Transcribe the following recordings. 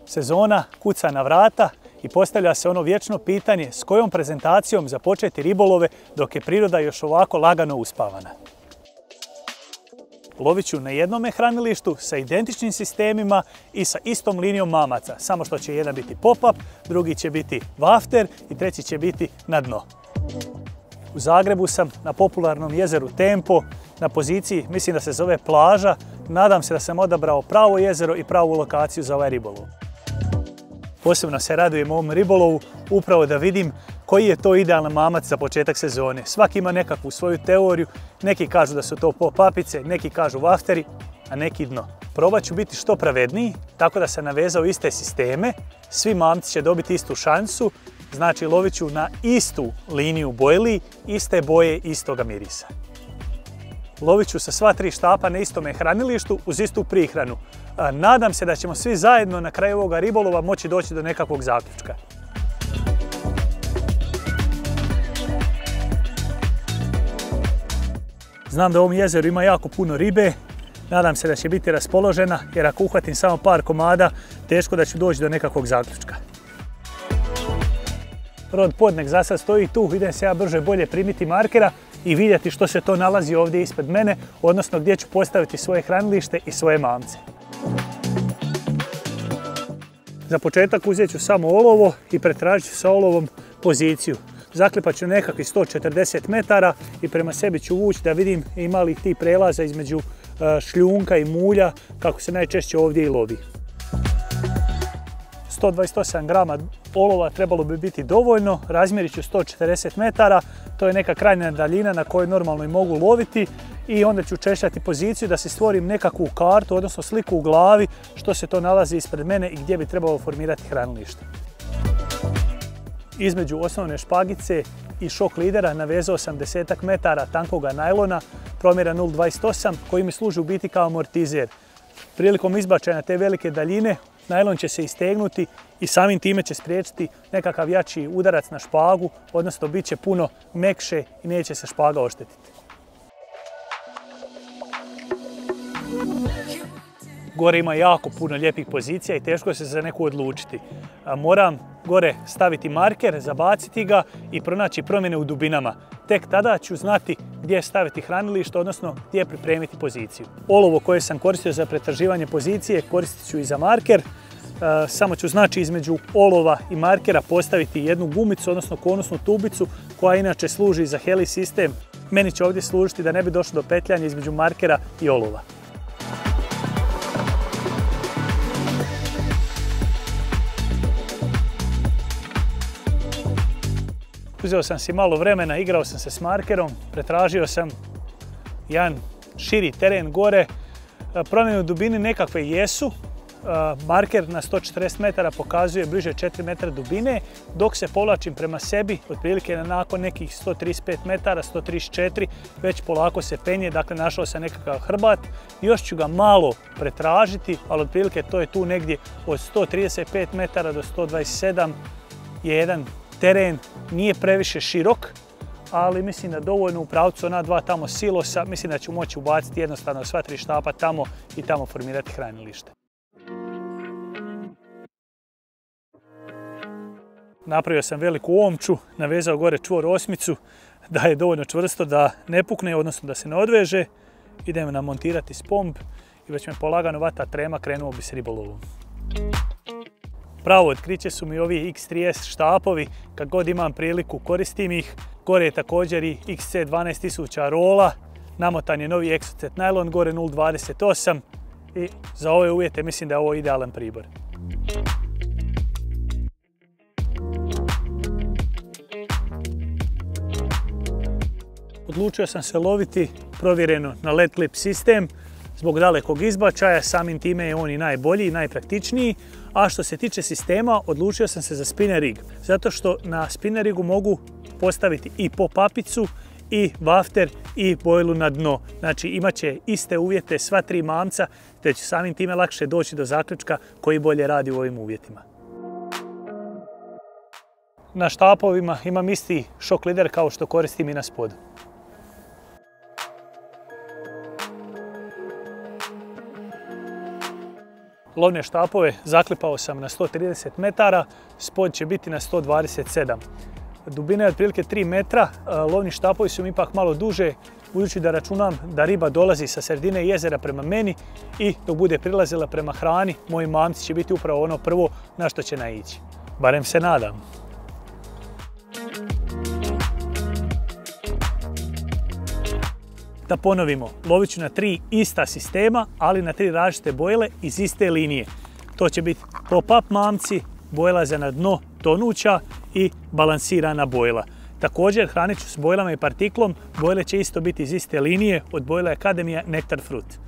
Sezona kuca na vrata i postavlja se ono vječno pitanje s kojom prezentacijom započeti ribolove dok je priroda još ovako lagano uspavana. Lovit ću na jednome hranilištu sa identičnim sistemima i sa istom linijom mamaca, samo što će jedan biti pop-up, drugi će biti wafter i treći će biti na dno. U Zagrebu sam na popularnom jezeru Tempo, na poziciji, mislim da se zove Plaža. Nadam se da sam odabrao pravo jezero i pravu lokaciju za ovaj ribolov. Posebno se radujem ovom ribolovu upravo da vidim koji je to idealan mamac za početak sezone. Svaki ima nekakvu svoju teoriju, neki kažu da su to pop-upice, neki kažu wafteri, a neki dno. Probat ću biti što pravedniji, tako da sam navezao iste sisteme, svi mamci će dobiti istu šansu, znači lovit ću na istu liniju bojli, iste boje, istoga mirisa. Lovit ću sa sva 3 štapa na istome hranilištu uz istu prihranu. Nadam se da ćemo svi zajedno na kraju ovoga ribolova moći doći do nekakvog zaključka. Znam da u ovom jezeru ima jako puno ribe. Nadam se da će biti raspoložena, jer ako uhvatim samo par komada, teško da ću doći do nekakvog zaključka. Rod Podnek za sad stoji tu, idem se ja brže bolje primiti markera i vidjeti što se to nalazi ovdje ispred mene, odnosno gdje ću postaviti svoje hranilište i svoje mamce. Za početak uzet ću samo olovo i pretražit ću sa olovom poziciju. Zaklepat ću nekakvih 140 metara i prema sebi ću vući da vidim ima li tih prelaza između šljunka i mulja, kako se najčešće ovdje i lovi. 128 grama olova trebalo bi biti dovoljno, razmjerit ću 140 metara, to je neka krajnja daljina na kojoj normalno i mogu loviti i onda ću češljati poziciju da se stvorim nekakvu kartu, odnosno sliku u glavi što se to nalazi ispred mene i gdje bi trebalo formirati hranilište. Između osnovne špagice i šok lidera navezao sam 10 metara tankoga najlona promjera 0,28 koji mi služi u biti kao amortizer. Prilikom izbačaja te velike daljine najlon će se istegnuti i samim time će spriječiti nekakav jači udarac na špagu, odnosno bit će puno mekše i neće se špaga oštetiti. Gore ima jako puno lijepih pozicija i teško se za neku odlučiti. Moram gore staviti marker, zabaciti ga i pronaći promjene u dubinama. Tek tada ću znati gdje staviti hranilište, odnosno gdje pripremiti poziciju. Olovo koje sam koristio za pretraživanje pozicije koristit ću i za marker. Samo ću znači između olova i markera postaviti jednu gumicu, odnosno konusnu tubicu koja inače služi za heli sistem. Meni će ovdje služiti da ne bi došlo do petljanja između markera i olova. Uzeo sam si malo vremena, igrao sam se s markerom, pretražio sam jedan širi teren gore. Promjene u dubini nekakve jesu. Marker na 140 metara pokazuje bliže 4 metra dubine, dok se povlačim prema sebi, otprilike nakon nekih 135 metara, 134, već polako se penje, dakle našao sam nekakav hrbat. Još ću ga malo pretražiti, ali otprilike to je tu negdje od 135 metara do 127 je jedan teren, nije previše širok, ali mislim da dovoljno u pravcu ona 2 tamo silosa, mislim da ću moći ubaciti jednostavno sva 3 štapa tamo i tamo formirati hranilište. Napravio sam veliku omču, navezao gore čvor osmicu da je dovoljno čvrsto da ne pukne, odnosno da se ne odveže. Idem namontirati spomb i već me polagano vata trema, krenuo bi s ribolovom. Pravo otkriće su mi ovi X30 štapovi, kad god imam priliku koristim ih. Gore je također i XC12000 rola, namotan je novi Exocet najlon, gore 0,28 i za ove uvjete mislim da je ovo idealan pribor. Odlučio sam se loviti provjereno na LED clip sistem zbog dalekog izbačaja, samim time je on i najbolji i najpraktičniji. A što se tiče sistema, odlučio sam se za spinner rig, zato što na spinner rigu mogu postaviti i pop-upicu, i wafter, i bojlu na dno. Znači imat će iste uvjete sva 3 mamca, te će samim time lakše doći do zaključka koji bolje radi u ovim uvjetima. Na štapovima imam isti šok lider kao što koristim i na spodu. lovne štapove zaklipao sam na 130 metara, spod će biti na 127. Dubina je otprilike 3 metra, lovni štapovi su mi ipak malo duže, budući da računam da riba dolazi sa sredine jezera prema meni i dok bude prilazila prema hrani, moji mamci će biti upravo ono prvo na što će naići. Barem se nadam. Da ponovimo, lovit ću na 3 ista sistema, ali na 3 različite bojle iz iste linije. To će biti pop-up mamci, bojla za na dno tonuća i balansirana bojla. Također hranit ću s bojlama i partiklom, bojle će isto biti iz iste linije od bojla Academia Nectar Fruit.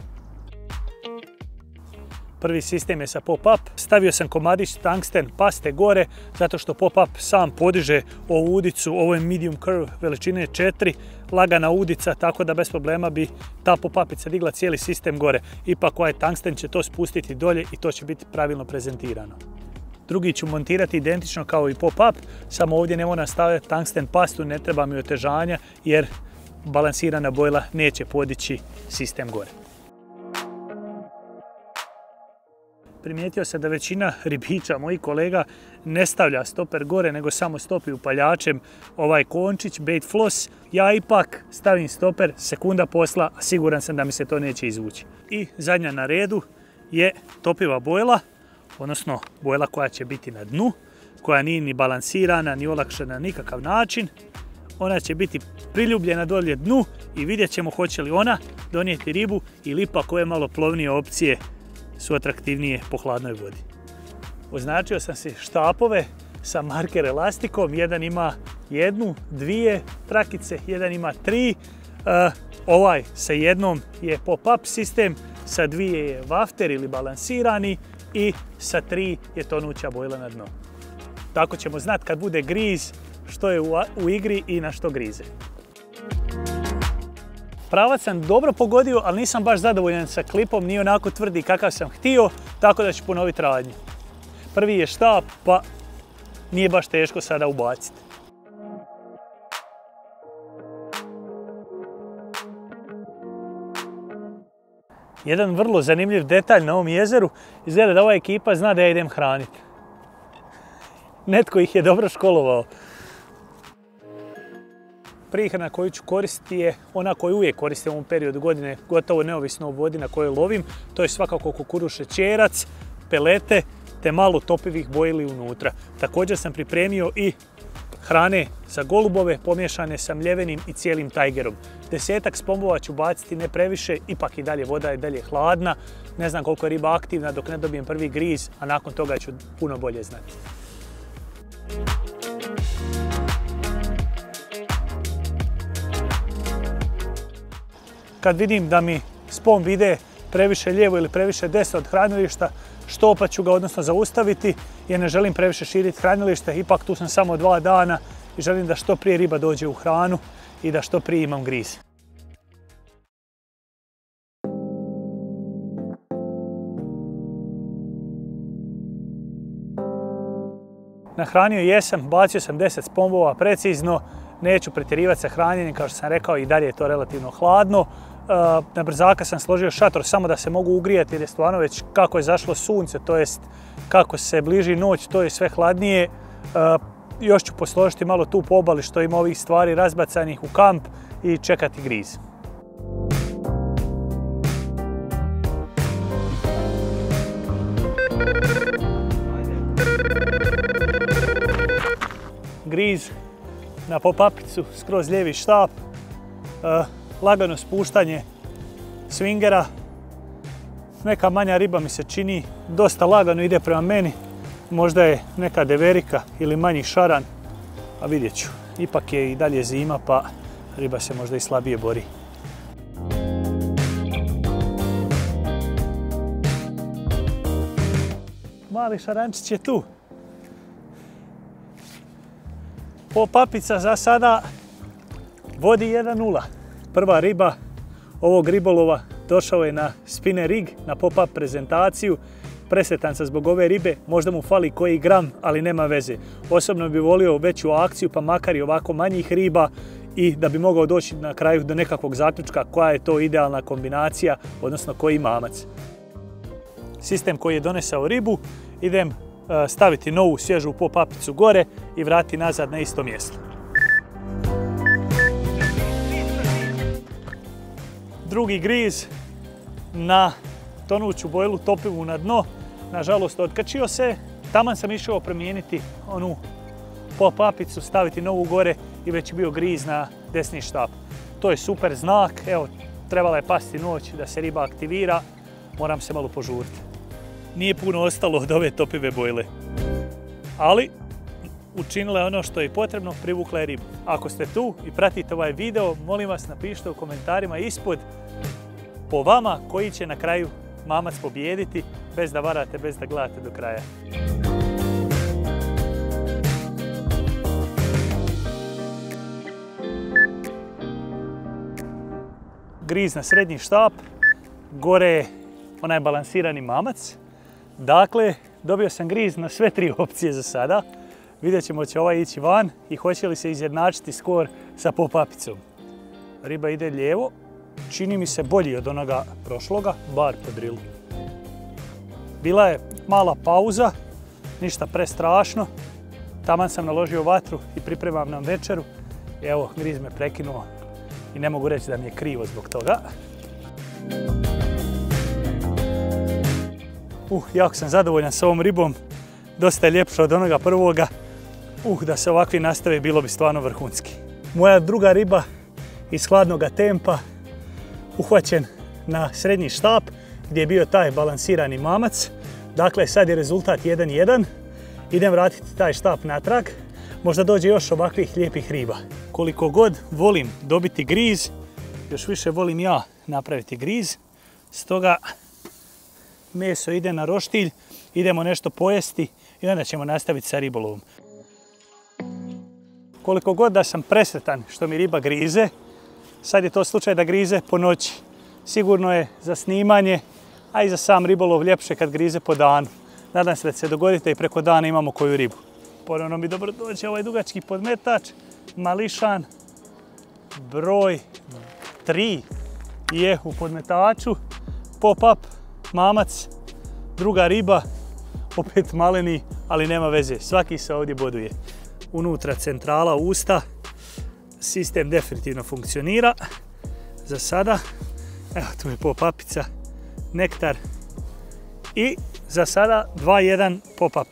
Prvi sistem je sa pop-up, stavio sam komadić tungsten paste gore zato što pop-up sam podiže ovu udicu, ovo je medium curve veličine 4, lagana udica, tako da bez problema bi ta pop-upica digla cijeli sistem gore. Ipak ovaj tungsten će to spustiti dolje i to će biti pravilno prezentirano. Drugi ću montirati identično kao i pop-up, samo ovdje ne moram staviti tungsten pastu, ne treba mi otežanja jer balansirana bojla neće podići sistem gore. Primijetio sam da većina ribiča, mojih kolega, ne stavlja stoper gore, nego samo stopi upaljačem ovaj končić, bait floss. Ja ipak stavim stoper sekunda posla, a siguran sam da mi se to neće izvući. I zadnja na redu je topiva bojla, odnosno bojla koja će biti na dnu, koja nije ni balansirana, ni olakšana na nikakav način. Ona će biti priljubljena dolje dnu i vidjet ćemo hoće li ona donijeti ribu ili ipak ove malo plovnije opcije su atraktivnije po hladnoj vodi. Označio sam si štapove sa marker elastikom, jedan ima 1, 2 trakice, jedan ima 3. Ovaj sa jednom je pop-up sistem, sa 2 je wafter ili balansirani i sa 3 je tonuća bojla na dno. Tako ćemo znati kad bude griz što je u igri i na što grize. Pravac sam dobro pogodio, ali nisam baš zadovoljan sa klipom, nije onako tvrdi kakav sam htio, tako da ću ponoviti radnju. Prvi je štap, pa nije baš teško sada ubaciti. Jedan vrlo zanimljiv detalj na ovom jezeru, izgleda da ova ekipa zna da ja idem hraniti. Netko ih je dobro školovao. Prihrana koju ću koristiti je ona koju uvijek koristim u ovom periodu godine, gotovo neovisno o vodi na kojoj lovim. To je svakako kukuruz šećerac, pelete te malo topivih bojili unutra. Također sam pripremio i hrane za golubove pomiješane sa mljevenim i cijelim tajgerom. 10-ak spombova ću baciti, ne previše, ipak i dalje voda je dalje hladna. Ne znam koliko je riba aktivna dok ne dobijem prvi griz, a nakon toga ću puno bolje znati. Kad vidim da mi spomb ide previše lijevo ili previše desno od hranilišta, štopat ću ga, odnosno zaustaviti, jer ne želim previše širiti hranilište. Ipak tu sam samo 2 dana i želim da što prije riba dođe u hranu i da što prije imam griz. Nahranio jesam, bacio sam 10 spombova precizno, neću pretjerivati sa hranjenjem, kao što sam rekao i dalje je to relativno hladno. Na brzaka sam složio šator samo da se mogu ugrijati jer je stvarno već kako je zašlo sunce, to jest kako se bliži noć, to je sve hladnije. Još ću posložiti malo tu po obali što ima ovih stvari razbacanih u kamp i čekati griz. Griz na pop-upicu, skroz lijevi štap, lagano spuštanje swingera. Neka manja riba mi se čini dosta lagano ide prema meni. Možda je neka deverika ili manji šaran, a vidjet ću. Ipak je i dalje zima pa riba se možda i slabije bori. Mali šarančić je tu. Pop-upica za sada vodi 1-0. Prva riba ovog ribolova došao je na spinner rig, na pop-up prezentaciju. Presretan sam zbog ove ribe, možda mu fali koji gram, ali nema veze. Osobno bi volio veću akciju, pa makar i ovako manjih riba i da bi mogao doći na kraju do nekakvog zaključka koja je to idealna kombinacija, odnosno koji mamac. sistem koji je donesao ribu, idem staviti novu svježu pop-upicu gore i vratiti nazad na isto mjesto. Drugi griz na tonuću bojlu, topivu na dno, nažalost otkačio se. Taman sam išao promijeniti onu pop-upicu, staviti novu gore i već je bio griz na desni štap. To je super znak, evo, trebala je pasti noć da se riba aktivira, moram se malo požuriti. Nije puno ostalo od ove topive bojle, ali učinila je ono što je potrebno, privukla je ribu. Ako ste tu i pratite ovaj video, molim vas napišite u komentarima ispod po vama koji će na kraju mamac pobijediti, bez da varate, bez da gledate do kraja. Griz na srednji štap, gore je onaj balansirani mamac. Dakle, dobio sam griz na sve tri opcije za sada. Vidjet ćemo će ovaj ići van i hoće li se izjednačiti skor sa pop-upicom. Riba ide lijevo, čini mi se bolji od onoga prošloga, bar po drilu. Bila je mala pauza, ništa prestrašno. Taman sam naložio vatru i pripremam nam večeru. Evo, griz me prekinuo i ne mogu reći da mi je krivo zbog toga. Jako sam zadovoljan s ovom ribom. Dosta je ljepša od onoga prvoga. Da se ovakvi nastave bilo bi stvarno vrhunski. Moja druga riba iz hladnoga tempa, uhvaćen na srednji štap gdje je bio taj balansirani mamac. Dakle, sad je rezultat 1:1. Idem vratiti taj štap natrag. Možda dođe još ovakvih lijepih riba. Koliko god volim dobiti griz, još više volim ja napraviti griz. Stoga meso ide na roštilj, idemo nešto pojesti i onda ćemo nastaviti sa ribolovom. Koliko god da sam presretan što mi riba grize, sad je to slučaj da grize po noći. Sigurno je za snimanje, a i za sam ribolov ljepše kad grize po danu. Nadam se da će se dogoditi i preko dana imamo koju ribu. Ponovno mi dobro dođe ovaj dugački podmetač, mališan, broj 3 je u podmetaču, pop-up, mamac, druga riba, opet maleni, ali nema veze, svaki se ovdje boduje. Unutra centrala usta, sistem definitivno funkcionira. Za sada, evo tu je pop-upica, nektar i za sada 2:1 pop-up.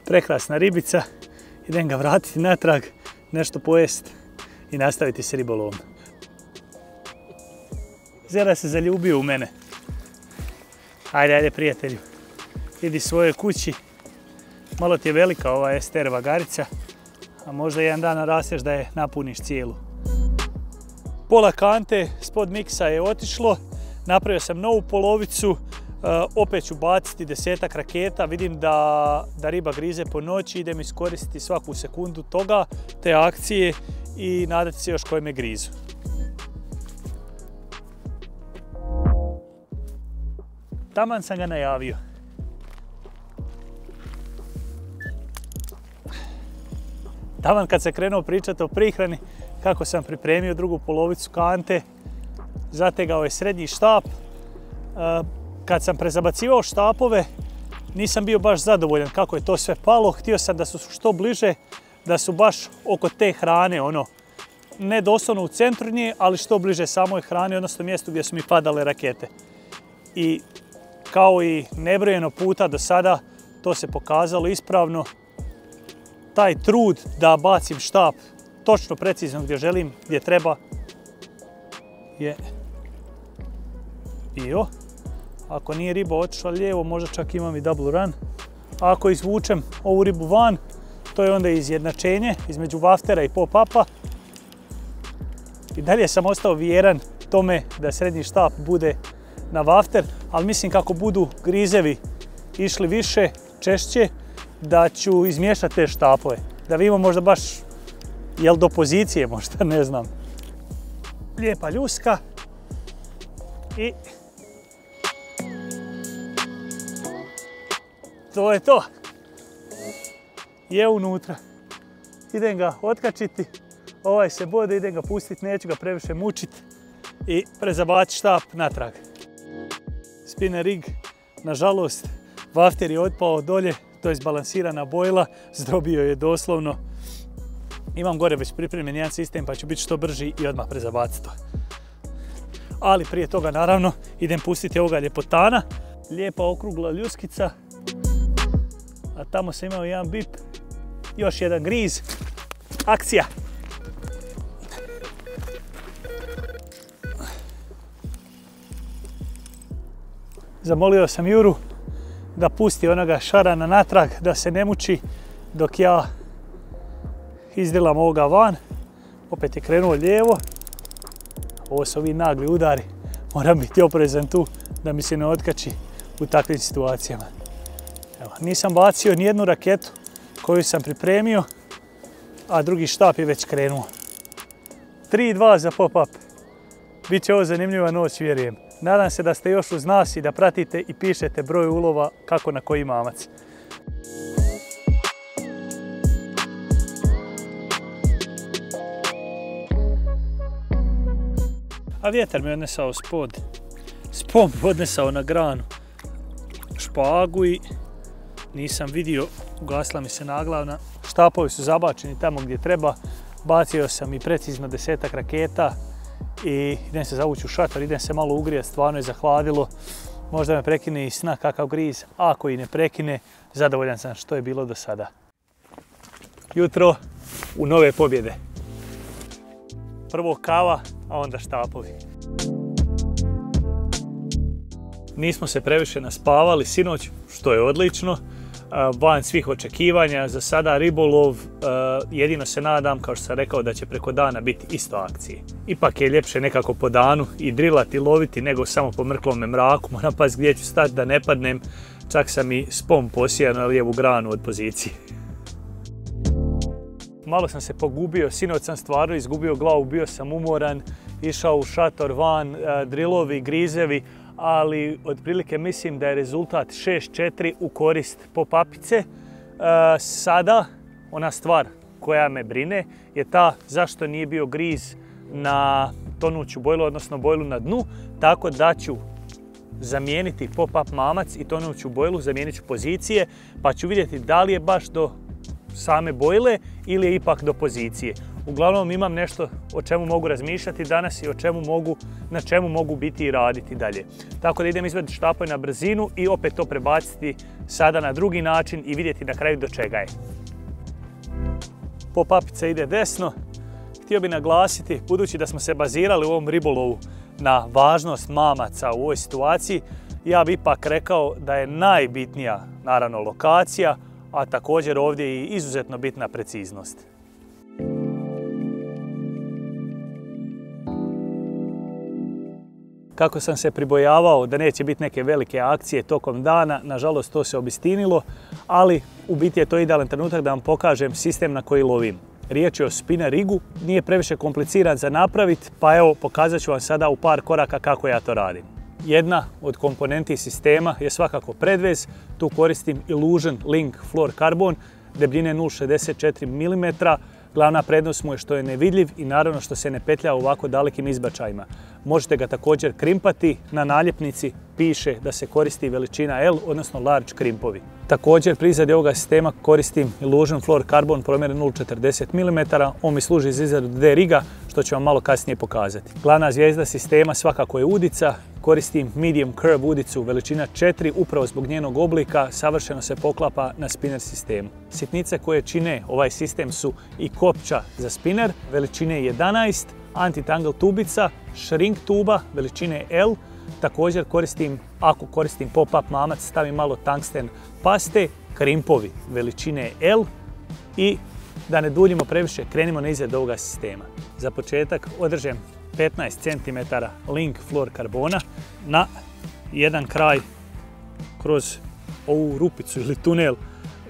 Prekrasna ribica, idem ga vratiti natrag, nešto pojest i nastaviti s ribolovom. Zera se zaljubio u mene. Ajde prijatelju, idi svojoj kući. Malo ti je velika ova ester vagarica, a možda jedan dan narasteš da je napuniš cijelu. Pola kante spod miksa je otišlo, napravio sam novu polovicu, opet ću baciti 10-ak raketa, vidim da riba grize po noći, idem iskoristiti svaku sekundu toga, te akcije i nadati se još koje me grizu. Taman sam ga najavio. Taman kad se krenuo pričati o prihrani, kako sam pripremio drugu polovicu kante, zategao je srednji štap. Kad sam prezabacivao štapove, nisam bio baš zadovoljan kako je to sve palo. Htio sam da su što bliže, da su baš oko te hrane, ne doslovno u centru nje, ali što bliže samoj hrani, odnosno mjestu gdje su mi padale rakete. I kao i nebrojeno puta do sada, to se pokazalo ispravno. Taj trud da bacim štap točno, precizno gdje želim, gdje treba, je bio. Ako nije riba otišla lijevo, možda čak imam i double run. A ako izvučem ovu ribu van, to je onda izjednačenje između waftera i pop-upa. I dalje sam ostao vjeran tome da srednji štap bude na wafter, ali mislim kako budu grizevi išli više, češće, da ću izmiješati te štapove. Da vidimo možda baš, jel do pozicije možda, ne znam. Lijepa ljuska i to je to. Je unutra. Idem ga otkačiti, ovaj se bode, idem ga pustiti, neću ga previše mučiti i prezabaciti štap natrag. spinner rig. Nažalost, wafter je otpao dolje, to je izbalansirana bojla, zdrobio je doslovno. Imam gore već pripremljen jedan sistem pa ću biti što brži i odmah prezabaciti to. Ali prije toga naravno idem pustiti ovoga ljepotana. Lijepa okrugla ljuskica. A tamo sam imao jedan bip. Još jedan griz. Akcija! Zamolio sam Juru da pusti onoga šarana natrag, da se ne muči dok ja izdilam ovoga van. Opet je krenuo lijevo. Ovo su ovi nagli udari. Moram biti oprezan tu da mi se ne otkači u takvim situacijama. Evo, nisam bacio nijednu raketu koju sam pripremio, a drugi štap je već krenuo. 3-2 za pop-up. Biće ovo zanimljiva noć, vjerujem. Nadam se da ste još uz nas i da pratite i pišete broj ulova kako na koji mamac. A vjetar me odnesao spod. Spom odnesao na granu špagu i nisam vidio, ugasla mi se naglavna. Štapovi su zabačeni tamo gdje treba. Bacio sam i precizno 10-ak raketa i idem se zavući u šator, idem se malo ugrijati, stvarno je zahladilo. Možda me prekine i sna kakav griz, a ako i ne prekine, zadovoljan sam što je bilo do sada. Jutro u nove pobjede. Prvo kava, a onda štapovi. Nismo se previše naspavali sinoć, što je odlično. Van svih očekivanja, za sada ribolov, jedino se nadam, kao što sam rekao, da će preko dana biti isto akcije. Ipak je ljepše nekako po danu i drilati, loviti, nego samo po mrklome mraku. Moram paziti gdje ću stati da ne padnem, čak sam i spom posijao na lijevu granu od pozicije. Malo sam se pogubio, sinoć sam stvarno izgubio glavu, bio sam umoran, išao u šator van, drilovi, grizevi, ali otprilike mislim da je rezultat 6-4 u korist pop-upice. Sada ona stvar koja me brine je ta zašto nije bio griz na tonuću bojlu, odnosno bojlu na dnu, tako da ću zamijeniti pop-up mamac i tonuću bojlu, zamijenit ću pozicije, pa ću vidjeti da li je baš do same bojle ili je ipak do pozicije. Uglavnom imam nešto o čemu mogu razmišljati danas i na čemu mogu biti i raditi dalje. Tako da idem izvaditi štapove na brzinu i opet to prebaciti sada na drugi način i vidjeti na kraju do čega je. Pop-upica ide desno. Htio bih naglasiti, budući da smo se bazirali u ovom ribolovu na važnost mamaca u ovoj situaciji, ja bih ipak rekao da je najbitnija, naravno, lokacija, a također ovdje i izuzetno bitna preciznost. Kako sam se pribojavao da neće biti neke velike akcije tokom dana, nažalost to se obistinilo, ali u biti je to idealan trenutak da vam pokažem sistem na koji lovim. Riječ je o spinner rigu, nije previše kompliciran za napraviti, pa evo pokazat ću vam sada u par koraka kako ja to radim. Jedna od komponenti sistema je svakako predvez, tu koristim Illusion Link Fluorocarbon, debljine 0,64 mm. Glavna prednost mu je što je nevidljiv i naravno što se ne petlja u ovako dalekim izbačajima. Možete ga također krimpati, na naljepnici piše da se koristi veličina L, odnosno large krimpovi. Također pri izradi ovoga sistema koristim Illusion Fluorocarbon promjeren 0,40 mm, on mi služi za izradu D-riga, što ću vam malo kasnije pokazati. Glavna zvijezda sistema svakako je udica, koristim medium curve udicu veličina 4, upravo zbog njenog oblika savršeno se poklapa na spinner sistemu. Sitnice koje čine ovaj sistem su i kopča za spinner veličine 11, anti-tangle tubica, shrink tuba veličine L, također ako koristim pop-up mamac, stavim malo tungsten paste, krimpovi veličine L i da ne duljimo previše, krenimo na izradu ovoga sistema. Za početak održem 15 cm link fluorokarbona na jedan kraj kroz ovu rupicu ili tunel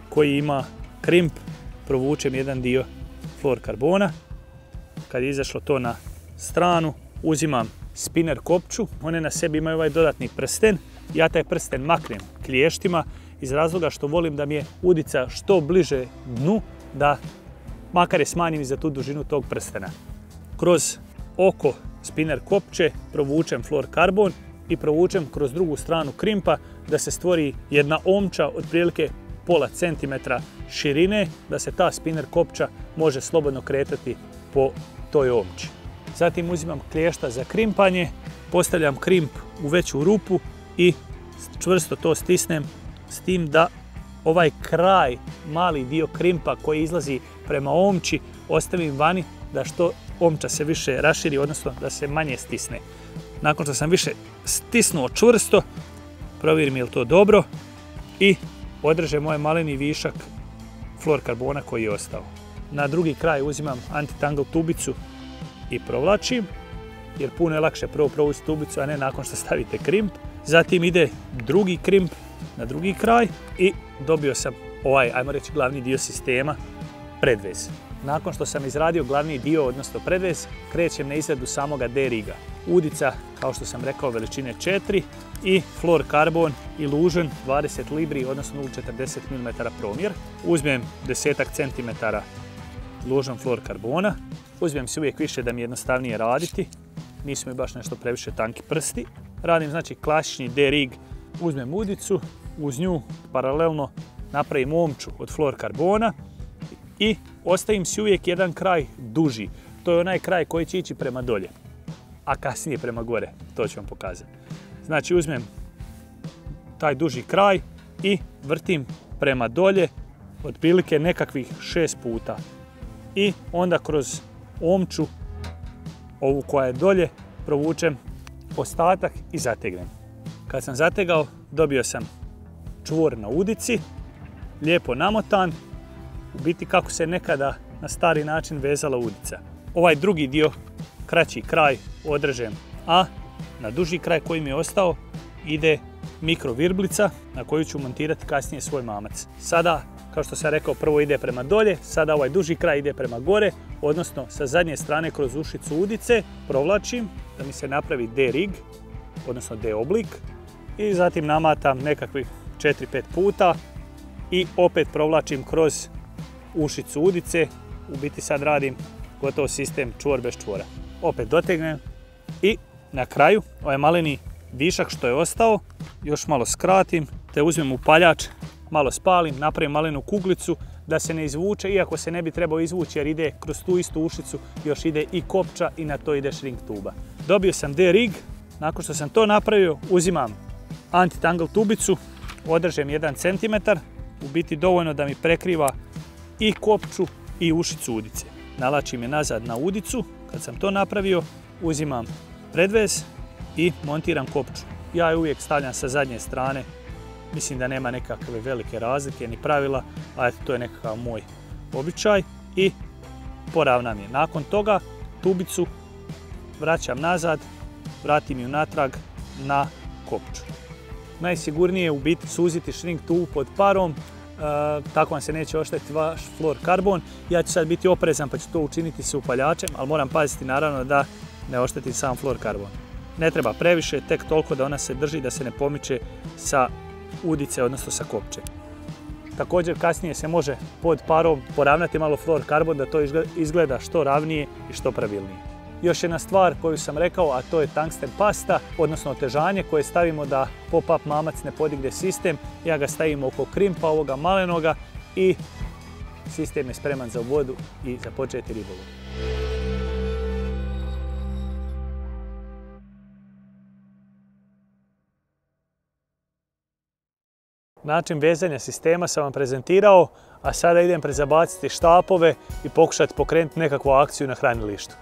koji ima krimp, provučem jedan dio fluorokarbona. Kad je izašlo to na stranu, uzimam spinner kopču, one na sebi imaju ovaj dodatni prsten. Ja taj prsten maknem kliještima iz razloga što volim da mi je udica što bliže dnu, da makar je smanjim i za tu dužinu tog prstena. Kroz oko spinner kopče provučem fluorokarbon i provučem kroz drugu stranu krimpa da se stvori jedna omča otprilike pola centimetra širine, da se ta spinner kopča može slobodno kretati po toj omči. Zatim uzimam klješta za krimpanje, postavljam krimp u veću rupu i čvrsto to stisnem, s tim da ovaj kraj, mali dio krimpa koji izlazi prema omči, ostavim vani da što omča se više raširi, odnosno da se manje stisne. Nakon što sam više stisnuo čvrsto, provjerim je li to dobro i održem ovaj maleni višak fluorokarbona koji je ostao. Na drugi kraj uzimam anti-tangle tubicu i provlačim, jer puno je lakše prvo provući tubicu, a ne nakon što stavite krimp. Zatim ide drugi krimp na drugi kraj i dobio sam ovaj, ajmo reći, glavni dio sistema, predvez. Nakon što sam izradio glavni dio, odnosno predvez, krećem na izradu samoga D-riga. Udica, kao što sam rekao, veličine 4 i fluorokarbon Illusion 20 libri, odnosno 0,40 mm promjer. Uzmem 10 cm Illusion fluorokarbona. Uzmem se uvijek više da mi je jednostavnije raditi. Nisu mi baš nešto previše tanki prsti. Radim znači klasični D-rig. Uzmem udicu, uz nju paralelno napravim omču od fluorokarbona i ostavim si uvijek jedan kraj duži. To je onaj kraj koji će ići prema dolje, a kasnije prema gore. To ću vam pokazati. Znači uzmem taj duži kraj i vrtim prema dolje otprilike nekakvih 6 puta. I onda kroz omču, ovu koja je dolje, provučem ostatak i zategnem. Kad sam zategao, dobio sam čvor na udici, lijepo namotan, u biti kako se nekada na stari način vezala udica. Ovaj drugi dio, kraći kraj, odrežem, a na duži kraj koji mi je ostao ide mikrovirblica na koju ću montirati kasnije svoj mamac. Sada, kao što sam rekao, prvo ide prema dolje, sada ovaj duži kraj ide prema gore, odnosno sa zadnje strane kroz ušicu udice provlačim da mi se napravi D-rig, odnosno D-oblik, i zatim namatam nekakvih 4-5 puta i opet provlačim kroz ušicu udice. U biti sad radim gotovo sistem čvor bez čvora. Opet dotegnem i na kraju ovaj maleni višak što je ostao još malo skratim, te uzmem upaljač, malo spalim, napravim malenu kuglicu da se ne izvuče, iako se ne bi trebao izvući jer ide kroz tu istu ušicu, još ide i kopča i na to ide shrink tuba. Dobio sam D-rig. Nakon što sam to napravio, uzimam anti-tangle tubicu, održem 1 cm, u biti dovoljno da mi prekriva i kopču i ušicu udice. Nalačim je nazad na udicu. Kad sam to napravio, uzimam predvez i montiram kopču. Ja je uvijek stavljam sa zadnje strane. Mislim da nema nekakve velike razlike ni pravila, a eto, to je nekakav moj običaj i poravnam je. Nakon toga tubicu vraćam nazad, vratim ju natrag na kopču. Najsigurnije je u biti suziti shrink tubu pod parom, tako vam se neće oštetiti vaš fluorokarbon. Ja ću sad biti oprezan pa ću to učiniti sa upaljačem, ali moram paziti naravno da ne oštetim sam fluorokarbon. Ne treba previše, tek toliko da ona se drži, da se ne pomiče sa udice, odnosno sa kopče. Također kasnije se može pod parom poravnati malo fluorokarbon da to izgleda što ravnije i što pravilnije. Još jedna stvar koju sam rekao, a to je tungsten pasta, odnosno otežanje koje stavimo da pop-up mamac ne podigne sistem. Ja ga stavim oko krimpa ovoga malenoga i sistem je spreman za vodu i za početi ribolov. Način vezanja sistema sam vam prezentirao, a sada idem prezabaciti štapove i pokušati pokrenuti nekakvu akciju na hranilištu.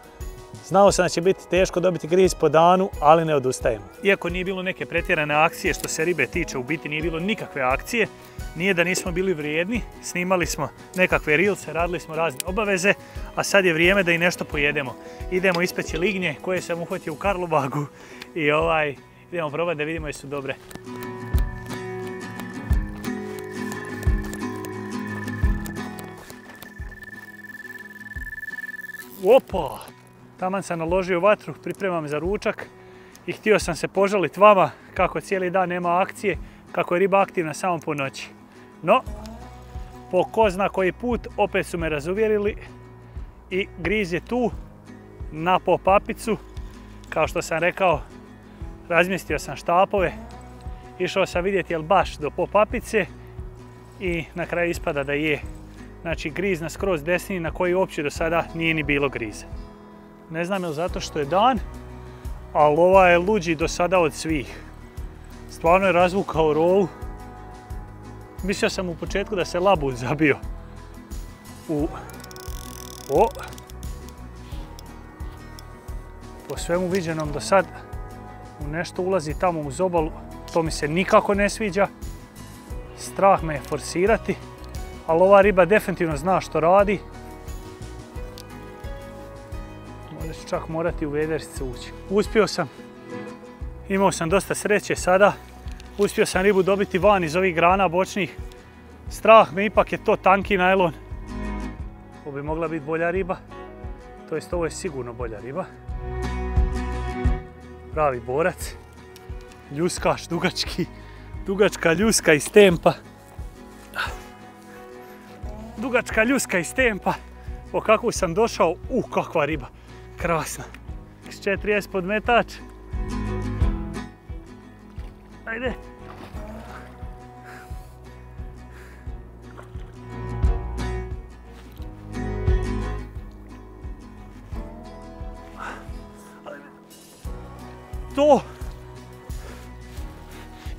Znao sam da će biti teško dobiti griz po danu, ali ne odustajem. Iako nije bilo neke pretjerane akcije što se ribe tiče, u biti nije bilo nikakve akcije. Nije da nismo bili vrijedni, snimali smo nekakve reelse, radili smo razne obaveze, a sad je vrijeme da i nešto pojedemo. Idemo ispeći lignje koje sam uhvatio u Karlobagu i idemo probati da vidimo jesu dobre. Opa! Taman sam naložio vatru, pripremam za ručak i htio sam se požaliti vama kako cijeli dan nema akcije, kako je riba aktivna samo po noći. No, po ko zna koji put opet su me razuvjerili i griz je tu na pop-upicu. Kao što sam rekao, razmjestio sam štapove, išao sam vidjeti jel baš do popapice i na kraju ispada da je. Znači griz na skroz desni na koji uopće do sada nije ni bilo griza. Ne znam jel zato što je dan, ali ova je luđi do sada od svih. Stvarno je razvukao rolu. Mislio sam u početku da se labud zabio po svemu viđenom do sad u nešto ulazi tamo uz obalu. To mi se nikako ne sviđa. Strah me je forsirati, ali ova riba definitivno zna što radi. Možda ću čak morati u vedersice ući. Uspio sam. Imao sam dosta sreće sada. Uspio sam ribu dobiti van iz ovih grana bočnih. Strah me, ipak je to tanki najlon. Ovo bi mogla biti bolja riba. To jest ovo je sigurno bolja riba. Pravi borac. Ljuskaš, dugačka ljuska iz tempa. Dugačka ljuska iz tempa. O kakvu sam došao, kakva riba. Krasna. X4S podmetač. Ajde. To.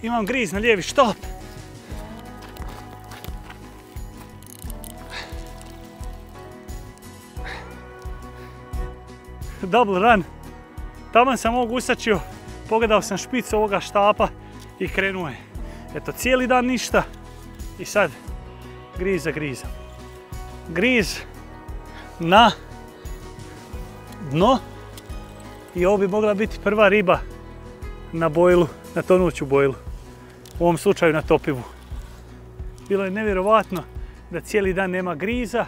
Imam griz na lijevi štap. Double run. Taman sam ovog usačio, pogledao sam špicu ovoga štapa i krenuo je. Eto, cijeli dan ništa i sad griz za grizom. Griz na dno i ovo bi mogla biti prva riba na bojlu, na tonuću bojlu. U ovom slučaju na topivu. Bilo je nevjerovatno da cijeli dan nema griza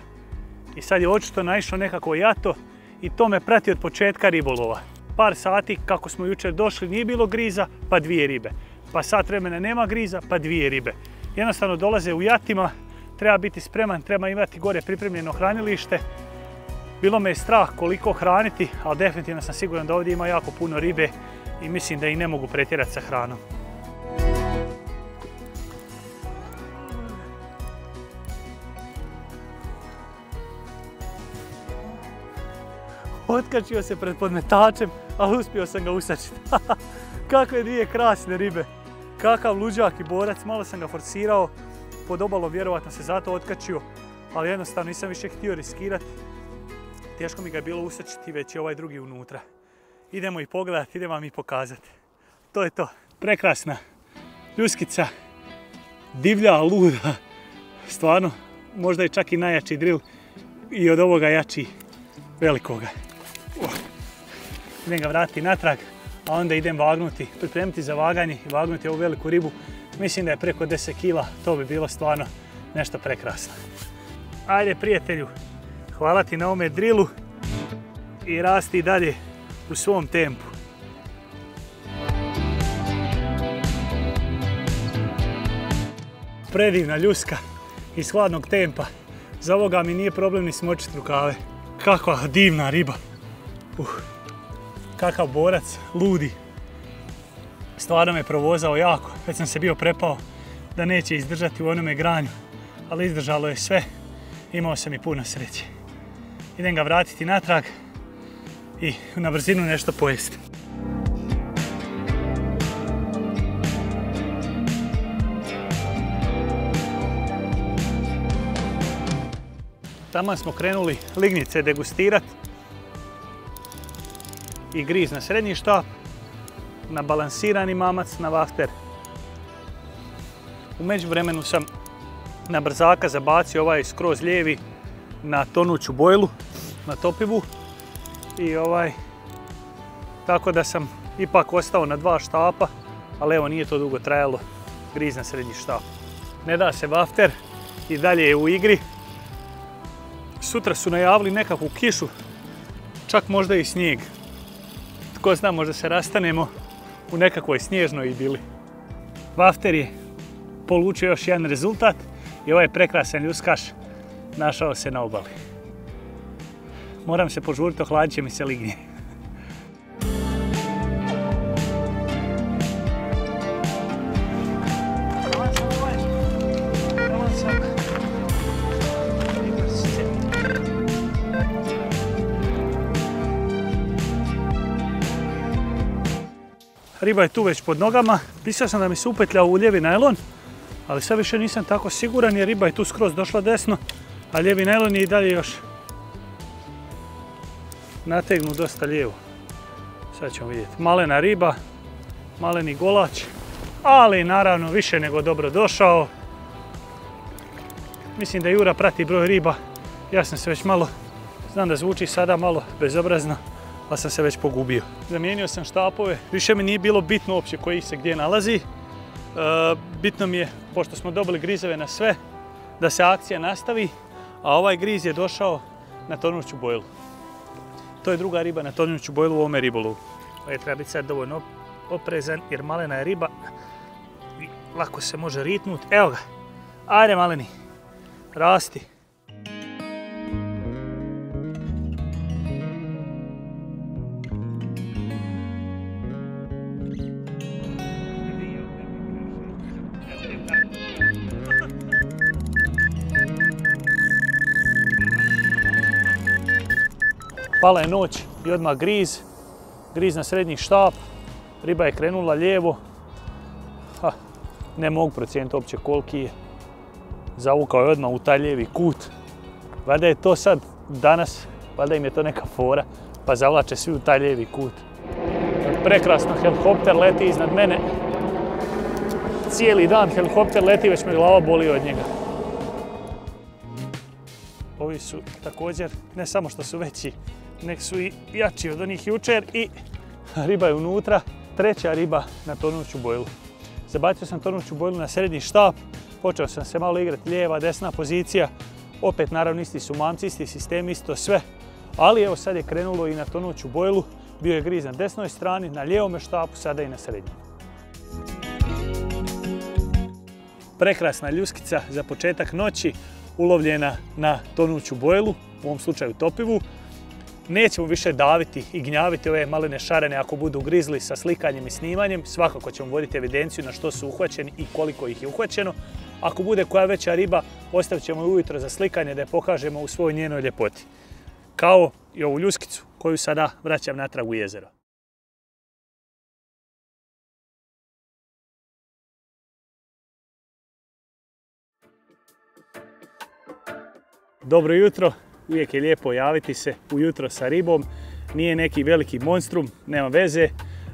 i sad je očito naišlo nekako jato i to me prati od početka ribolova. Par sati kako smo jučer došli nije bilo griza, pa 2 ribe. Pa sat vremena nema griza, pa 2 ribe. Jednostavno dolaze u jatima, treba biti spreman, treba imati gore pripremljeno hranilište. Bilo me je strah koliko hraniti, ali definitivno sam siguran da ovdje ima jako puno ribe i mislim da ih ne mogu pretjerati sa hranom. Otkačio se pred podmetačem, ali uspio sam ga usačiti. Kakve 2 krasne ribe. Kakav luđak i borac, malo sam ga forsirao. Pod obalom vjerovatno se zato otkačio, ali jednostavno nisam više htio riskirati. Teško mi ga je bilo usačiti, već je ovaj drugi unutra. Idemo ih pogledati, idemo vam ih pokazati. To je to. Prekrasna ljuskica. Divlja, luda. Stvarno, možda je čak i najjači drill i od ovoga jači velikoga. Idem ga vratiti natrag, a onda idem vagnuti, pripremiti za vaganje i vagnuti ovu veliku ribu. Mislim da je preko 10 kila, to bi bilo stvarno nešto prekrasno. Ajde prijatelju, hvala ti na ovome drillu i rasti dalje u svom tempu. Predivna ljuska iz hladnog tempa. Za ovoga mi nije problem ni smočiti rukave. Kakva divna riba. Kakav borac, ludi. Stvarno me provozao jako. Već sam se bio prepao da neće izdržati u onome granju. Ali izdržalo je sve. Imao sam i puno sreće. Idem ga vratiti natrag i na brzinu nešto pojesti. Taman smo krenuli lignjice degustirati i griz na srednji štap, na balansirani mamac, na vafter. U međuvremenu sam na brzaka zabacio ovaj skroz lijevi na tonuću bojlu, na topivu i tako da sam ipak ostao na 2 štapa, ali evo nije to dugo trajalo, griz na srednji štap. Ne da se vafter i dalje je u igri. Sutra su najavili nekakvu kišu, čak možda i snijeg. Tko zna, možda se rastanemo u nekakvoj snježnoj idili. Vafter je polučio još jedan rezultat i ovaj prekrasan ljuskaš našao se na obali. Moram se požuriti, ohladit će mi se lignje. riba je tu već pod nogama. Mislio sam da mi se upetlja u lijevi najlon, ali sad više nisam tako siguran jer riba je tu skroz došla desno, a lijevi najlon je i dalje još nategnu dosta lijevo. Sad ćemo vidjeti. Malena riba, maleni golač, ali naravno više nego dobro došao. Mislim da Jura prati broj riba. Ja sam se već malo, znam da zvuči sada malo bezobrazno, ali sam se već pogubio. Zamijenio sam štapove, više mi nije bilo bitno uopće koji se gdje nalazi. Bitno mi je, pošto smo dobili grizeve na sve, da se akcija nastavi, a ovaj griz je došao na tonuću bojlu. To je druga riba na tonuću bojlu u ovome ribolovu. Ovaj treba biti sad dovoljno oprezan jer malena je riba i lako se može ritnuti. Evo ga, ajde maleni, rasti. Pala je noć i odmah griz na srednji štap, riba je krenula lijevo, ne mogu procijeniti uopće koliki je, zavukao je odmah u taj lijevi kut, valjda je to sad danas, valjda im je to neka fora, pa zavlače svi u taj lijevi kut. Prekrasno, helikopter leti iznad mene, cijeli dan helikopter leti, već me glava boli od njega. Ovi su također, ne samo što su veći, nek su i jači od onih jučer i riba je unutra, treća riba na tonuću bojlu. Zabacio sam tonuću bojlu na srednji štap, počeo sam se malo igrati lijeva, desna pozicija, opet naravno isti su mamci, isti sistem, isto sve, ali evo sad je krenulo i na tonuću bojlu, bio je griz na desnoj strani, na lijevome štapu, sada i na srednjem. Prekrasna ljuskica za početak noći, ulovljena na tonuću bojlu, u ovom slučaju topivu. Nećemo više daviti i gnjaviti ove malene šarene ako budu grizli sa slikanjem i snimanjem. Svakako ćemo voditi evidenciju na što su uhvaćeni i koliko ih je uhvaćeno. Ako bude koja veća riba, ostavit ćemo ju ujutro za slikanje da je pokažemo u svoj njenoj ljepoti. Kao i ovu ljuskicu koju sada vraćam natrag u jezero. Dobro jutro, uvijek je lijepo javiti se ujutro sa ribom, nije neki veliki monstrum, nema veze.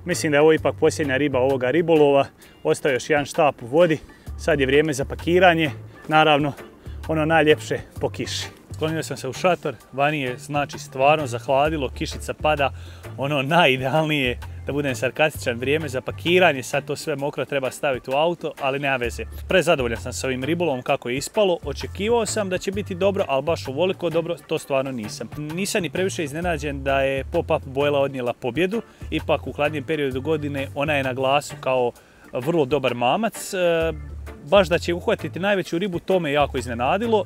Mislim da je ovo ipak posljednja riba ovoga ribolova, ostao još jedan štap u vodi, sad je vrijeme za pakiranje, naravno ono najljepše po kiši. Sklonio sam se u šator, vani je znači stvarno zahladilo, kišica pada, ono najidealnije, da budem sarkastičan, vrijeme za pakiranje, sad to sve mokro treba staviti u auto, ali nema veze. Prezadovoljan sam s ovim ribolovom kako je ispalo, očekivao sam da će biti dobro, ali baš ovoliko dobro, to stvarno nisam. Nisam ni previše iznenađen da je pop-up bojla odnijela pobjedu, ipak u hladnijem periodu godine ona je na glasu kao vrlo dobar mamac, baš da će uhvatiti najveću ribu, to me jako iznenadilo.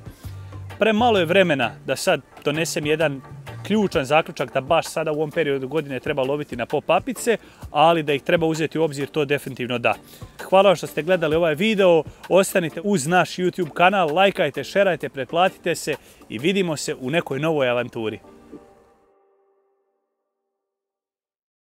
Premalo je vremena da sad donesem jedan ključan zaključak da baš sada u ovom periodu godine treba loviti na pop-upice, ali da ih treba uzeti u obzir, to definitivno da. Hvala vam što ste gledali ovaj video, ostanite uz naš YouTube kanal, lajkajte, šerajte, pretplatite se i vidimo se u nekoj novoj avanturi.